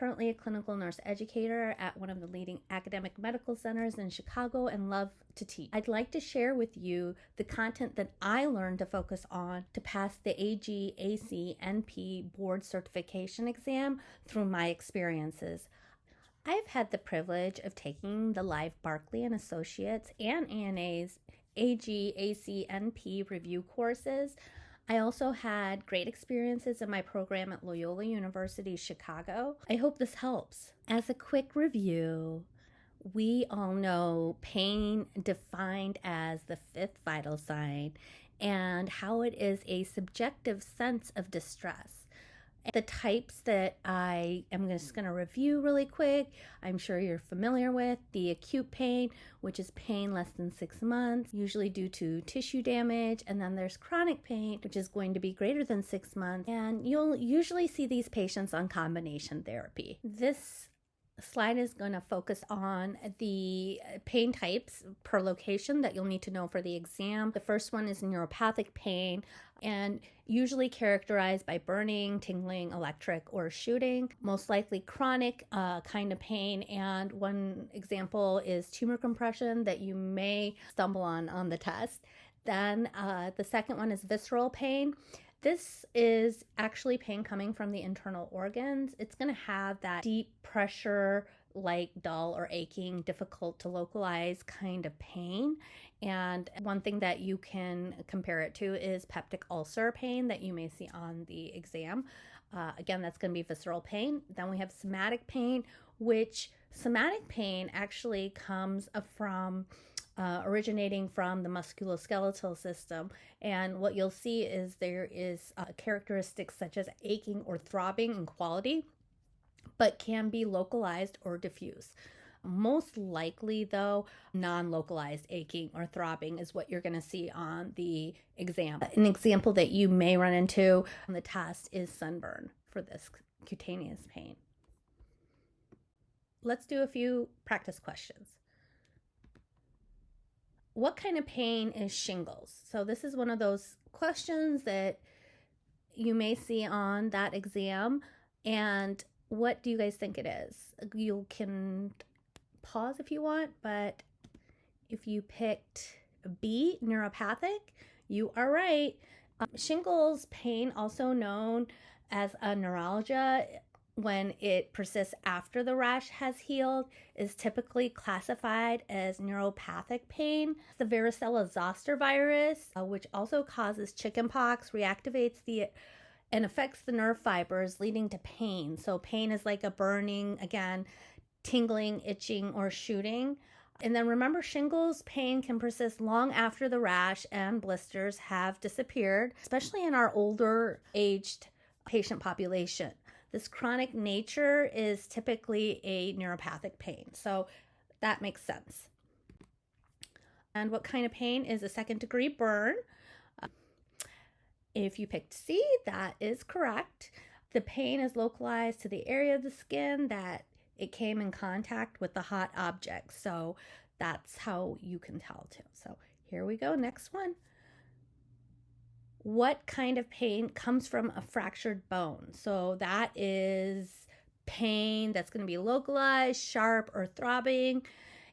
currently a clinical nurse educator at one of the leading academic medical centers in Chicago and love to teach. I'd like to share with you the content that I learned to focus on to pass the AGACNP board certification exam through my experiences. I've had the privilege of taking the live Barkley and Associates and ANA's AGACNP review courses. I also had great experiences in my program at Loyola University Chicago. I hope this helps. As a quick review, we all know pain defined as the fifth vital sign and how it is a subjective sense of distress. The types that I am just going to review really quick, I'm sure you're familiar with. The acute pain, which is pain less than 6 months, usually due to tissue damage. And then there's chronic pain, which is going to be greater than 6 months. And you'll usually see these patients on combination therapy. This slide is going to focus on the pain types per location that you'll need to know for the exam. The first one is neuropathic pain, and usually characterized by burning, tingling, electric, or shooting. Most likely chronic kind of pain, and one example is tumor compression that you may stumble on the test. Then the second one is visceral pain. This is actually pain coming from the internal organs. It's going to have that deep pressure, like dull or aching, difficult to localize kind of pain. And one thing that you can compare it to is peptic ulcer pain that you may see on the exam. Again, that's going to be visceral pain. Then we have somatic pain, which somatic pain actually comes from originating from the musculoskeletal system. And what you'll see is there is characteristics such as aching or throbbing in quality, but can be localized or diffuse. Most likely, though, non-localized aching or throbbing is what you're going to see on the exam. An example that you may run into on the test is sunburn for this cutaneous pain. Let's do a few practice questions. What kind of pain is shingles? So this is one of those questions that you may see on that exam. And what do you guys think it is? You can pause if you want, but if you picked B, neuropathic, you are right. Shingles pain, also known as a neuralgia, when it persists after the rash has healed, is typically classified as neuropathic pain. The varicella zoster virus, which also causes chickenpox, reactivates and affects the nerve fibers, leading to pain. So pain is like a burning, again, tingling, itching, or shooting. And then remember, shingles pain can persist long after the rash and blisters have disappeared, especially in our older aged patient population. This chronic nature is typically a neuropathic pain, so that makes sense. And what kind of pain is a second-degree burn? If you picked C, that is correct. The pain is localized to the area of the skin that it came in contact with the hot object, so that's how you can tell too. So here we go, next one. What kind of pain comes from a fractured bone? So that is pain that's going to be localized, sharp, or throbbing.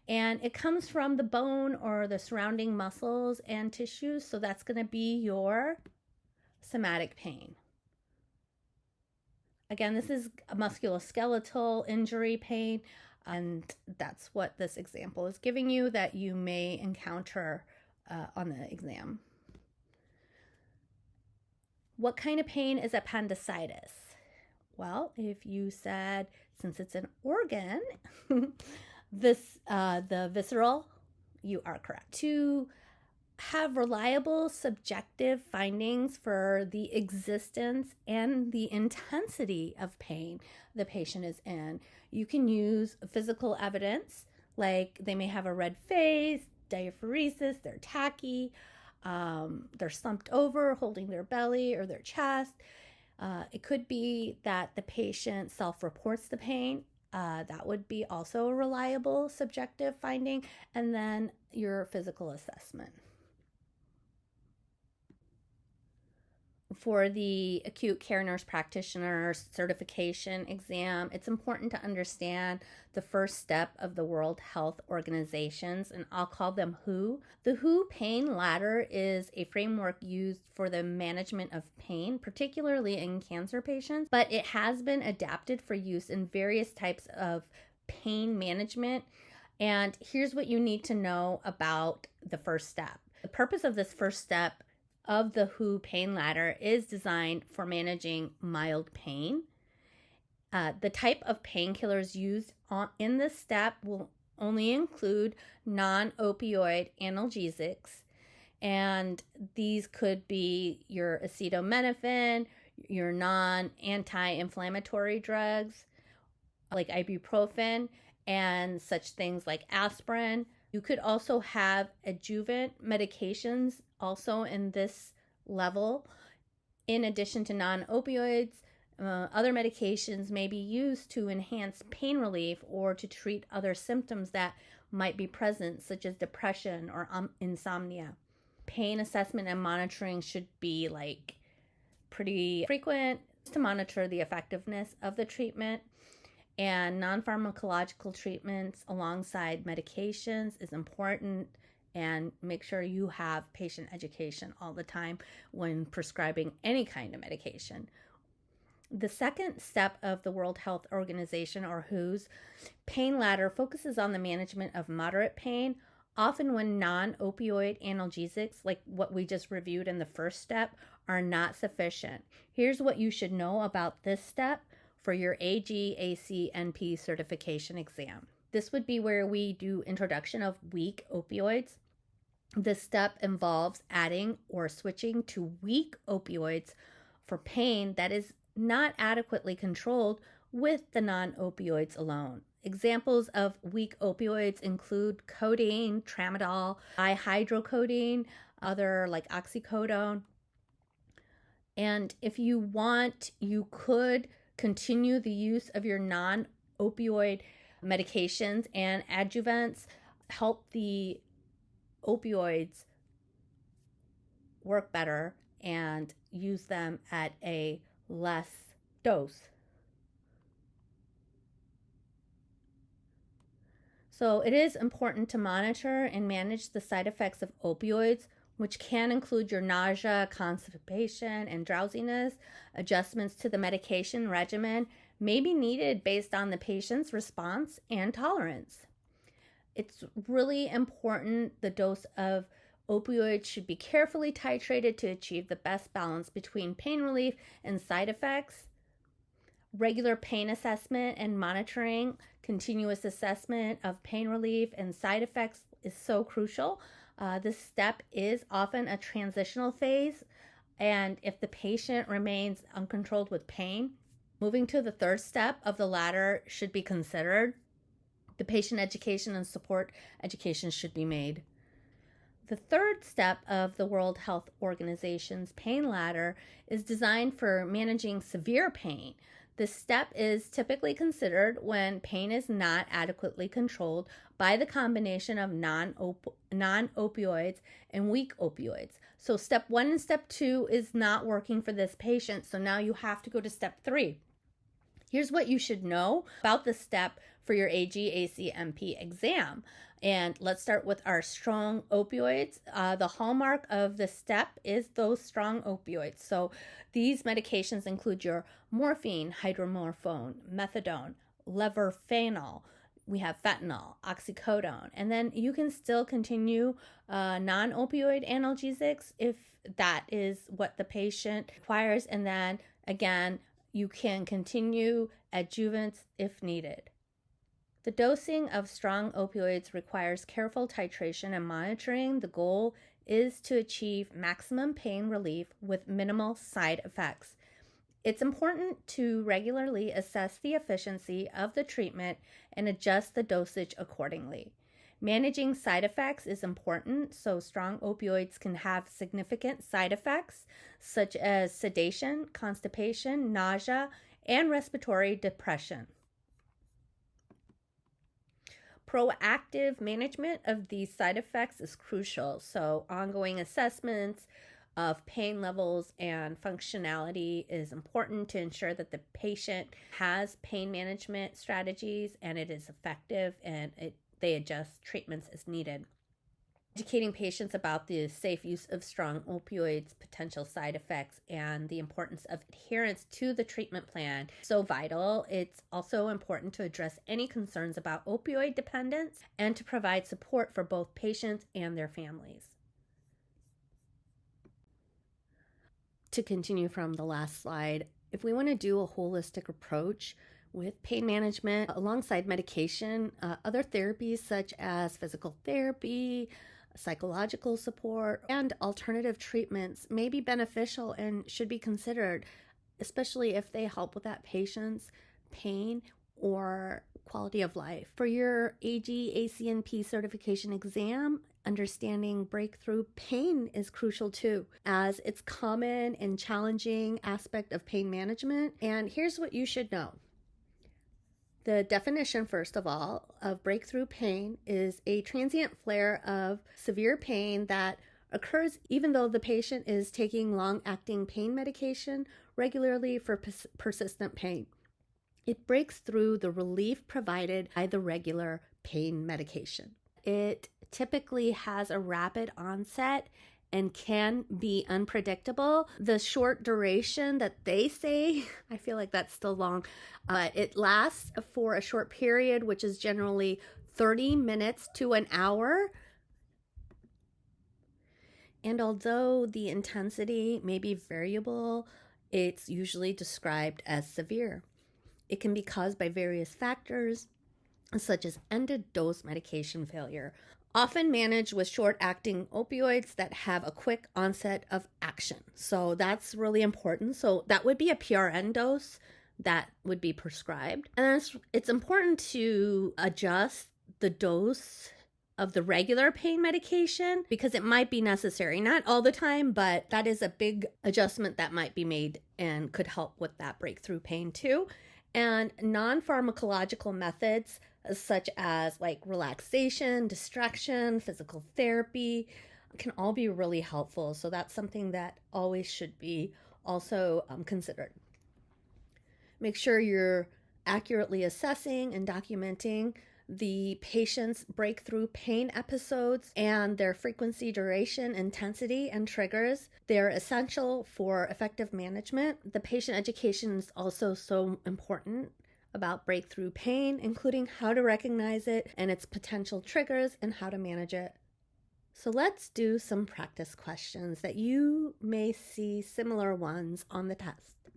And it comes from the bone or the surrounding muscles and tissues. So that's going to be your somatic pain. Again, this is a musculoskeletal injury pain. And that's what this example is giving you that you may encounter on the exam. What kind of pain is appendicitis? Well, if you said, since it's an organ, the visceral, you are correct. To have reliable subjective findings for the existence and the intensity of pain the patient is in, you can use physical evidence, like they may have a red face, diaphoresis, they're tacky, they're slumped over, holding their belly or their chest. It could be that the patient self-reports the pain. That would be also a reliable subjective finding. And then your physical assessment. For the acute care nurse practitioner certification exam, it's important to understand the first step of the World Health Organizations, and I'll call them WHO. The WHO pain ladder is a framework used for the management of pain, particularly in cancer patients, but it has been adapted for use in various types of pain management. And here's what you need to know about the first step. The purpose of this first step of the WHO pain ladder is designed for managing mild pain. The type of painkillers used in this step will only include non-opioid analgesics, and these could be your acetaminophen, your non-anti-inflammatory drugs like ibuprofen, and such things like aspirin. You could also have adjuvant medications also in this level. In addition to non-opioids, other medications may be used to enhance pain relief or to treat other symptoms that might be present, such as depression or insomnia. Pain assessment and monitoring should be pretty frequent to monitor the effectiveness of the treatment. And non-pharmacological treatments alongside medications is important, and make sure you have patient education all the time when prescribing any kind of medication. The second step of the World Health Organization, or WHO's, pain ladder focuses on the management of moderate pain, often when non-opioid analgesics, like what we just reviewed in the first step, are not sufficient. Here's what you should know about this step for your AGACNP certification exam. This would be where we do introduction of weak opioids. This step involves adding or switching to weak opioids for pain that is not adequately controlled with the non-opioids alone. Examples of weak opioids include codeine, tramadol, dihydrocodeine, other like oxycodone. And if you want, you could continue the use of your non-opioid medications and adjuvants, help the opioids work better and use them at a less dose. So it is important to monitor and manage the side effects of opioids, which can include your nausea, constipation, and drowsiness. Adjustments to the medication regimen may be needed based on the patient's response and tolerance. It's really important the dose of opioids should be carefully titrated to achieve the best balance between pain relief and side effects. Regular pain assessment and monitoring, continuous assessment of pain relief and side effects is so crucial. This step is often a transitional phase, and if the patient remains uncontrolled with pain, moving to the third step of the ladder should be considered. The patient education and support education should be made. The third step of the World Health Organization's pain ladder is designed for managing severe pain. This step is typically considered when pain is not adequately controlled by the combination of non-opioids and weak opioids. So step 1 and step 2 is not working for this patient, so now you have to go to step 3. Here's what you should know about this step for your AGACNP exam. And let's start with our strong opioids. The hallmark of the step is those strong opioids. So these medications include your morphine, hydromorphone, methadone, levorphanol. We have fentanyl, oxycodone, and then you can still continue non-opioid analgesics if that is what the patient requires. And then again, you can continue adjuvants if needed. The dosing of strong opioids requires careful titration and monitoring. The goal is to achieve maximum pain relief with minimal side effects. It's important to regularly assess the efficiency of the treatment and adjust the dosage accordingly. Managing side effects is important, so strong opioids can have significant side effects such as sedation, constipation, nausea, and respiratory depression. Proactive management of these side effects is crucial, so ongoing assessments of pain levels and functionality is important to ensure that the patient has pain management strategies and it is effective, and they adjust treatments as needed. Educating patients about the safe use of strong opioids, potential side effects, and the importance of adherence to the treatment plan so vital. It's also important to address any concerns about opioid dependence and to provide support for both patients and their families. To continue from the last slide, if we want to do a holistic approach with pain management alongside medication, other therapies such as physical therapy, psychological support, and alternative treatments may be beneficial and should be considered, especially if they help with that patient's pain or quality of life. For your AGACNP certification exam, understanding breakthrough pain is crucial too, as it's common and challenging aspect of pain management. And here's what you should know. The definition, first of all, of breakthrough pain is a transient flare of severe pain that occurs even though the patient is taking long-acting pain medication regularly for persistent pain. It breaks through the relief provided by the regular pain medication. It typically has a rapid onset and can be unpredictable. The short duration that they say, I feel like that's still long, it lasts for a short period, which is generally 30 minutes to an hour. And although the intensity may be variable, it's usually described as severe. It can be caused by various factors, such as end-of-dose medication failure, often managed with short-acting opioids that have a quick onset of action. So that's really important. So that would be a PRN dose that would be prescribed. And it's important to adjust the dose of the regular pain medication because it might be necessary. Not all the time, but that is a big adjustment that might be made and could help with that breakthrough pain too. And non-pharmacological methods such as like relaxation, distraction, physical therapy can all be really helpful. So that's something that always should be also considered. Make sure you're accurately assessing and documenting the patient's breakthrough pain episodes and their frequency, duration, intensity, and triggers. They're essential for effective management. The patient education is also so important about breakthrough pain, including how to recognize it and its potential triggers and how to manage it. So let's do some practice questions that you may see similar ones on the test.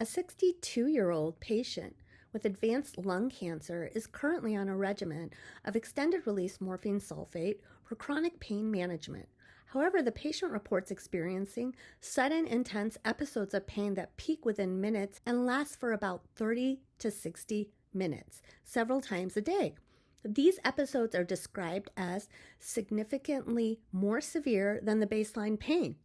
A 62-year-old patient with advanced lung cancer is currently on a regimen of extended-release morphine sulfate for chronic pain management. However, the patient reports experiencing sudden, intense episodes of pain that peak within minutes and last for about 30 to 60 minutes, several times a day. These episodes are described as significantly more severe than the baseline pain.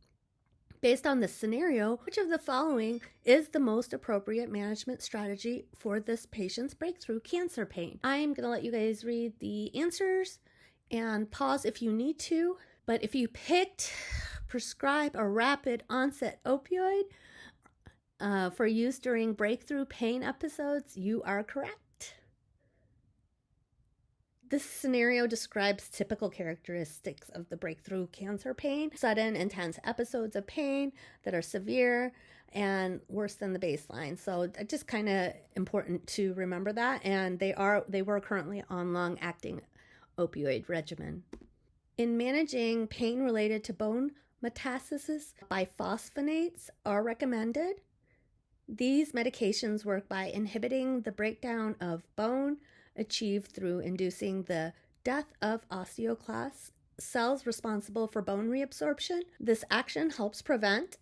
Based on this scenario, which of the following is the most appropriate management strategy for this patient's breakthrough cancer pain? I'm going to let you guys read the answers and pause if you need to. But if you picked prescribe a rapid onset opioid for use during breakthrough pain episodes, you are correct. This scenario describes typical characteristics of the breakthrough cancer pain: sudden, intense episodes of pain that are severe and worse than the baseline. So it's just kind of important to remember that. And they were currently on long-acting opioid regimen. In managing pain related to bone metastasis, biphosphonates are recommended. These medications work by inhibiting the breakdown of bone, achieved through inducing the death of osteoclast cells responsible for bone reabsorption. This action helps prevent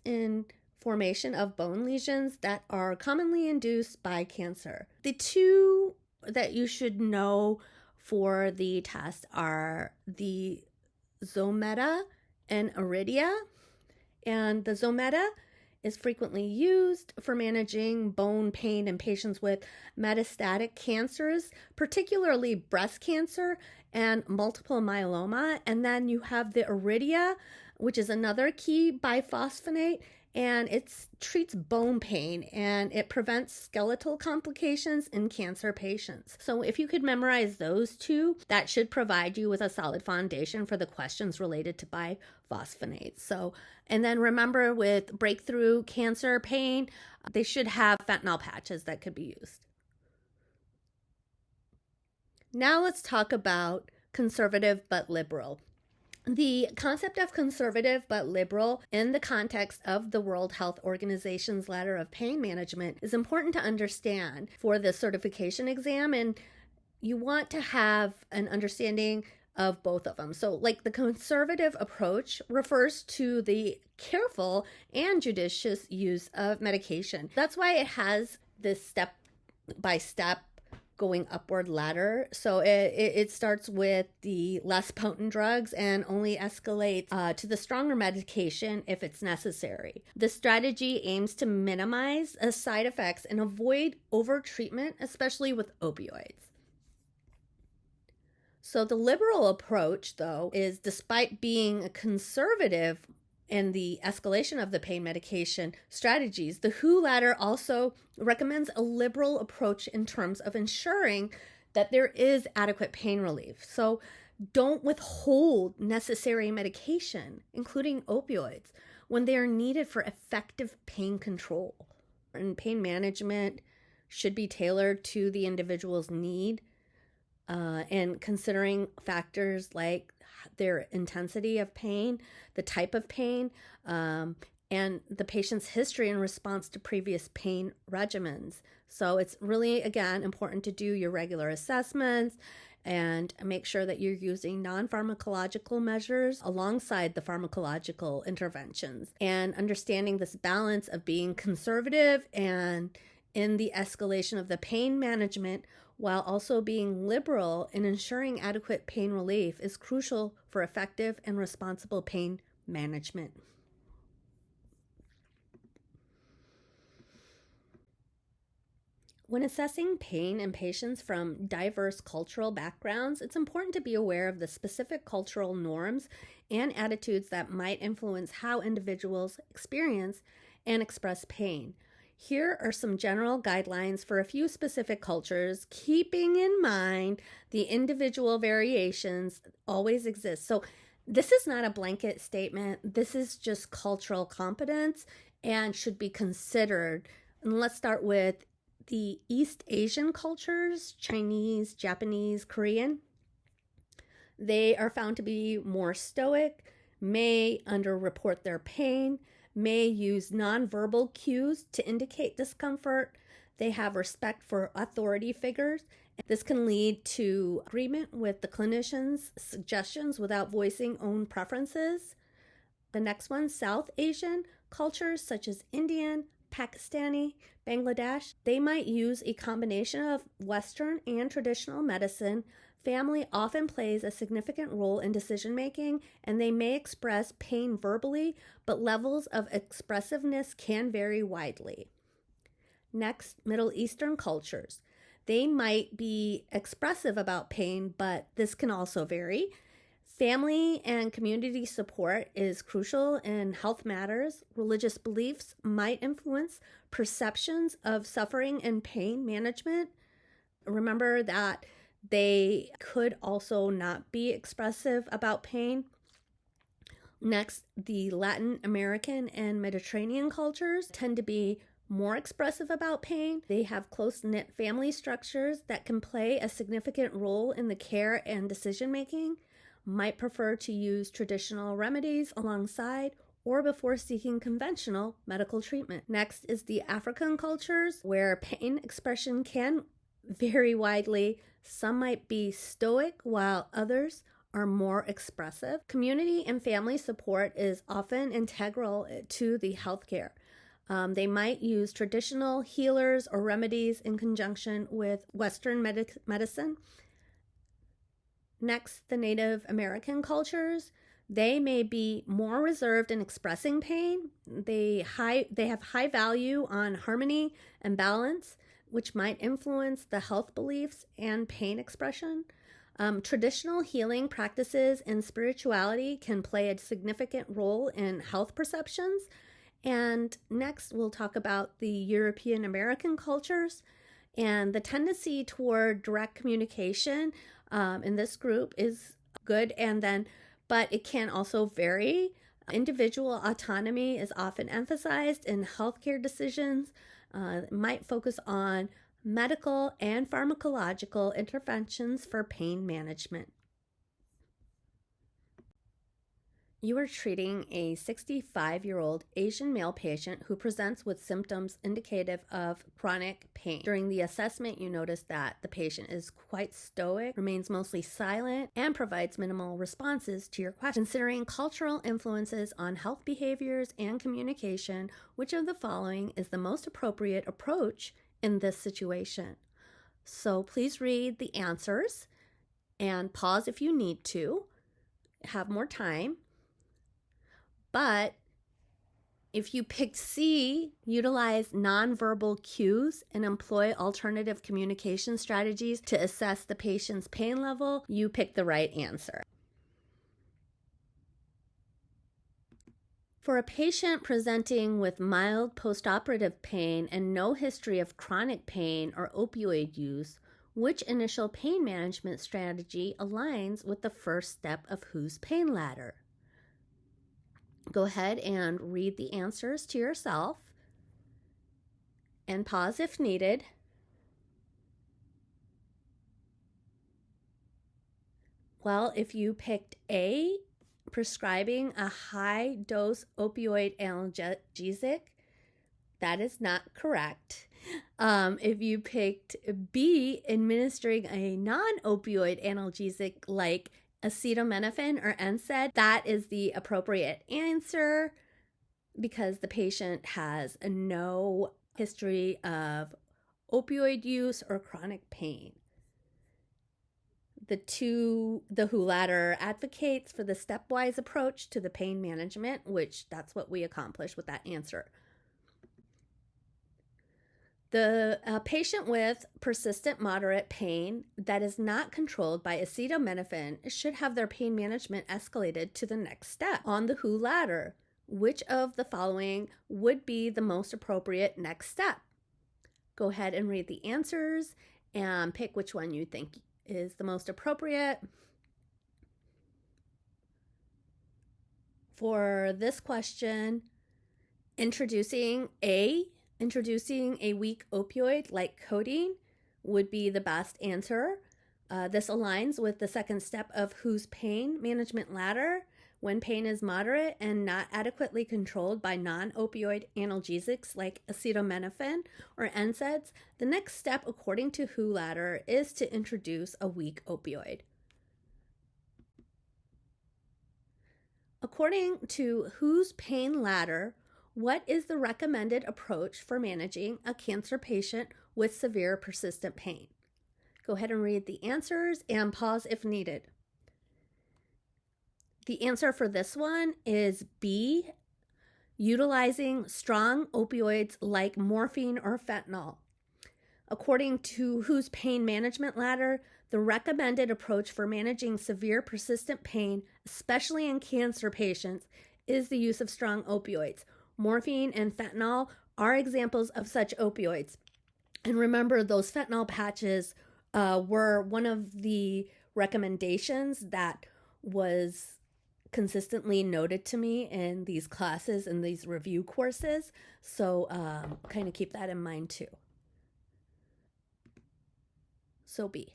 formation of bone lesions that are commonly induced by cancer. The two that you should know for the test are the Zometa and Iridia. And the Zometa is frequently used for managing bone pain in patients with metastatic cancers, particularly breast cancer and multiple myeloma. And then you have the iridia, which is another key biphosphonate, and it treats bone pain and it prevents skeletal complications in cancer patients. So if you could memorize those two, that should provide you with a solid foundation for the questions related to biphosphonates. So, and then remember, with breakthrough cancer pain, they should have fentanyl patches that could be used. Now let's talk about conservative but liberal. The concept of conservative but liberal in the context of the World Health Organization's Ladder of Pain Management is important to understand for the certification exam, and you want to have an understanding of both of them. So, like, the conservative approach refers to the careful and judicious use of medication. That's why it has this step-by-step going upward ladder. So it starts with the less potent drugs and only escalates to the stronger medication if it's necessary. The strategy aims to minimize side effects and avoid overtreatment, especially with opioids. So the liberal approach, though, is, despite being a conservative in the escalation of the pain medication strategies, the WHO ladder also recommends a liberal approach in terms of ensuring that there is adequate pain relief. So don't withhold necessary medication, including opioids, when they are needed for effective pain control. And pain management should be tailored to the individual's need, and considering factors like their intensity of pain, the type of pain, and the patient's history in response to previous pain regimens. So it's really, again, important to do your regular assessments and make sure that you're using non-pharmacological measures alongside the pharmacological interventions, and understanding this balance of being conservative and in the escalation of the pain management while also being liberal in ensuring adequate pain relief is crucial for effective and responsible pain management. When assessing pain in patients from diverse cultural backgrounds, it's important to be aware of the specific cultural norms and attitudes that might influence how individuals experience and express pain. Here are some general guidelines for a few specific cultures, keeping in mind the individual variations always exist. So this is not a blanket statement. This is just cultural competence and should be considered. And let's start with the East Asian cultures, Chinese, Japanese, Korean. They are found to be more stoic, may underreport their pain, may use nonverbal cues to indicate discomfort. They have respect for authority figures. This can lead to agreement with the clinician's suggestions without voicing own preferences. The next one, South Asian cultures such as Indian, Pakistani, Bangladesh, they might use a combination of Western and traditional medicine. Family often plays a significant role in decision making, and they may express pain verbally, but levels of expressiveness can vary widely. Next, Middle Eastern cultures. They might be expressive about pain, but this can also vary. Family and community support is crucial in health matters. Religious beliefs might influence perceptions of suffering and pain management. Remember that they could also not be expressive about pain. Next, the Latin American and Mediterranean cultures tend to be more expressive about pain. They have close-knit family structures that can play a significant role in the care and decision-making, might prefer to use traditional remedies alongside or before seeking conventional medical treatment. Next is the African cultures, where pain expression can vary widely. Some might be stoic, while others are more expressive. Community and family support is often integral to the healthcare. They might use traditional healers or remedies in conjunction with Western medicine. Next, the Native American cultures. They may be more reserved in expressing pain. They have high value on harmony and balance, which might influence the health beliefs and pain expression. Traditional healing practices and spirituality can play a significant role in health perceptions. And next, we'll talk about the European American cultures and the tendency toward direct communication in this group is good, but it can also vary. Individual autonomy is often emphasized in healthcare decisions. It might focus on medical and pharmacological interventions for pain management. You are treating a 65-year-old Asian male patient who presents with symptoms indicative of chronic pain. During the assessment, you notice that the patient is quite stoic, remains mostly silent, and provides minimal responses to your question. Considering cultural influences on health behaviors and communication, which of the following is the most appropriate approach in this situation? So please read the answers and pause if you need to. Have more time. But if you picked C, utilize nonverbal cues and employ alternative communication strategies to assess the patient's pain level, you picked the right answer. For a patient presenting with mild postoperative pain and no history of chronic pain or opioid use, which initial pain management strategy aligns with the first step of WHO's pain ladder? Go ahead and read the answers to yourself and pause if needed. Well, if you picked A, prescribing a high-dose opioid analgesic, that is not correct. If you picked B, administering a non-opioid analgesic like acetaminophen or NSAID, that is the appropriate answer because the patient has no history of opioid use or chronic pain. The WHO ladder advocates for the stepwise approach to the pain management, which that's what we accomplished with that answer. The patient with persistent moderate pain that is not controlled by acetaminophen should have their pain management escalated to the next step on the WHO ladder. Which of the following would be the most appropriate next step? Go ahead and read the answers and pick which one you think is the most appropriate. For this question, introducing a weak opioid like codeine would be the best answer. This aligns with the second step of WHO's pain management ladder. When pain is moderate and not adequately controlled by non-opioid analgesics like acetaminophen or NSAIDs, the next step according to WHO ladder is to introduce a weak opioid. According to WHO's pain ladder, what is the recommended approach for managing a cancer patient with severe persistent pain? Go ahead and read the answers and pause if needed. The answer for this one is B, utilizing strong opioids like morphine or fentanyl. According to WHO's pain management ladder, the recommended approach for managing severe persistent pain, especially in cancer patients, is the use of strong opioids. Morphine and fentanyl are examples of such opioids. And remember, those fentanyl patches were one of the recommendations that was consistently noted to me in these classes and these review courses. So kind of keep that in mind too. So B.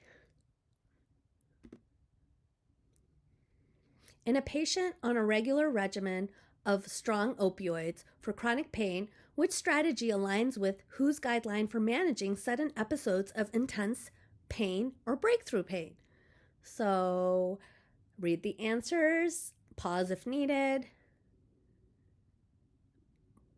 In a patient on a regular regimen of strong opioids for chronic pain, which strategy aligns with WHO's guideline for managing sudden episodes of intense pain or breakthrough pain? So read the answers, pause if needed.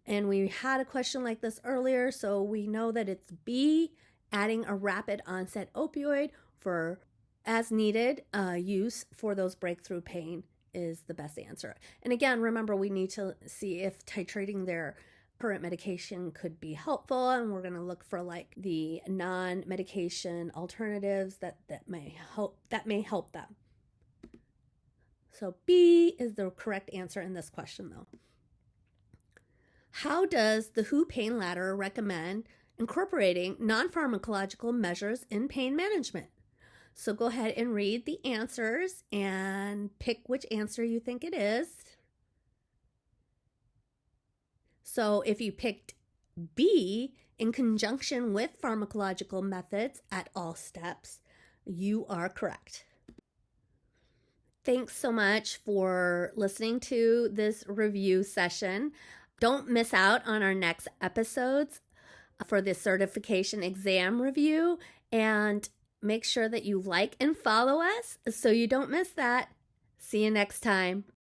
And we had a question like this earlier, so we know that it's B, adding a rapid onset opioid for as needed use for those breakthrough pain is the best answer. And again, remember, we need to see if titrating their current medication could be helpful, and we're going to look for like the non-medication alternatives that may help them. So B is the correct answer in this question, though. How does the WHO Pain Ladder recommend incorporating non-pharmacological measures in pain management? So go ahead and read the answers and pick which answer you think it is. So if you picked B, in conjunction with pharmacological methods at all steps, you are correct. Thanks so much for listening to this review session. Don't miss out on our next episodes for the certification exam review, and make sure that you like and follow us so you don't miss that. See you next time.